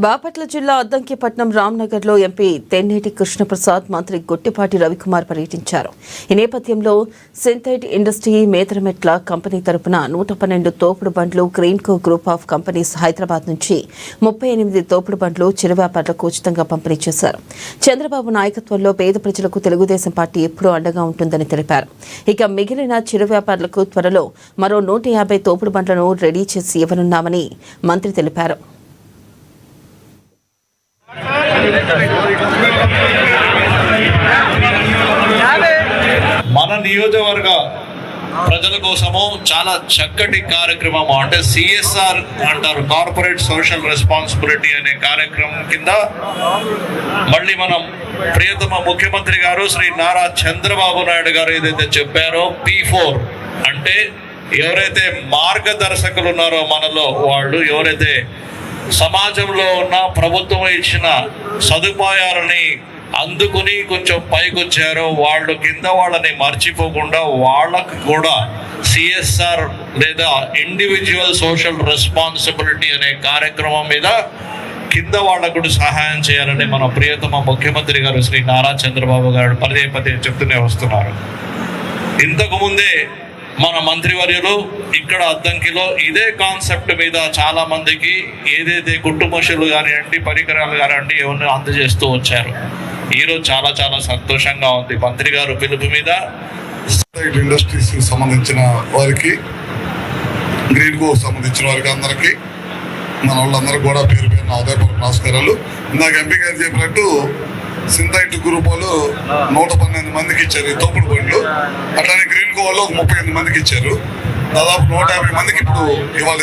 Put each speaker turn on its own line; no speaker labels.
బాపట్ల జిల్లా అద్దంకిపట్నం రామ్నగర్లో ఎంపీ తెన్నేటి కృష్ణప్రసాద్, మంత్రి గొట్టిపాటి రవికుమార్ పర్యటించారు. ఈ నేపథ్యంలో సింథైట్ ఇండస్ట్రీ మేతరమెట్ల కంపెనీ తరపున 112 తోపుడు బండ్లు Greenko group of companies Hyderabad నుంచి 38 తోపుడు బండ్లు చిరు వ్యాపారులకు ఉచితంగా పంపిణీ చేశారు. చంద్రబాబు నాయకత్వంలో పేద ప్రజలకు తెలుగుదేశం పార్టీ ఎప్పుడూ అండగా ఉంటుందని తెలిపారు. ఇక మిగిలిన చిరు వ్యాపారులకు త్వరలో మరో 150 తోపుడు బండ్లను రెడీ చేసి ఇవ్వనున్నామని మంత్రి తెలిపారు.
మన నియోజకవర్గ ప్రజల కోసము చాలా చక్కటి కార్యక్రమం, అంటే సిఎస్ఆర్ అంటారు, కార్పొరేట్ సోషల్ రెస్పాన్సిబిలిటీ అనే కార్యక్రమం కింద మళ్ళీ మనం ప్రియతమ ముఖ్యమంత్రి గారు శ్రీ నారా చంద్రబాబు నాయుడు గారు ఏదైతే చెప్పారో P4 అంటే ఎవరైతే మార్గదర్శకులు ఉన్నారో మనలో, వాళ్ళు ఎవరైతే సమాజంలో ఉన్న ప్రభుత్వం ఇచ్చిన సదుపాయాలని అందుకుని కొంచెం పైకొచ్చారో వాళ్ళు కింద వాళ్ళని మర్చిపోకుండా వాళ్ళకు కూడా సిఎస్ఆర్ లేదా ఇండివిజువల్ సోషల్ రెస్పాన్సిబిలిటీ అనే కార్యక్రమం మీద కింద వాళ్ళకు కూడా సహాయం చేయాలని మన ప్రియతమ ముఖ్యమంత్రి గారు శ్రీ నారా చంద్రబాబు గారు పదే చెప్తూనే వస్తున్నారు. ఇంతకు ముందే మన మంత్రివర్యులు ఇక్కడ అద్దంకిలో ఇదే కాన్సెప్ట్ మీద చాలా మందికి ఏదైతే కుటుంబశులు కానివ్వండి, పరికరాలు కానివ్వండి ఏమన్నా అందజేస్తూ వచ్చారు. ఈరోజు చాలా సంతోషంగా ఉంది. మంత్రి గారు పిలుపు మీద
ఇండస్ట్రీస్ సంబంధించిన వారికి, గ్రీన్కో సంబంధించిన వారికి అందరికీ, మన వాళ్ళందరూ కూడా పేరు పేరున ఉదయపూర్వక నమస్కారాలు. ఇందాక ఎంపీ గారు చెప్పినట్టు సింథైట్ గ్రూప్ వాళ్ళు 112 మందికి ఇచ్చారు ఈ తోపుడు బండ్లు. అట్లానే గ్రీన్కో వాళ్ళు 38 మందికి ఇచ్చారు. దాదాపు 150 మందికి ఇప్పుడు ఇవాళ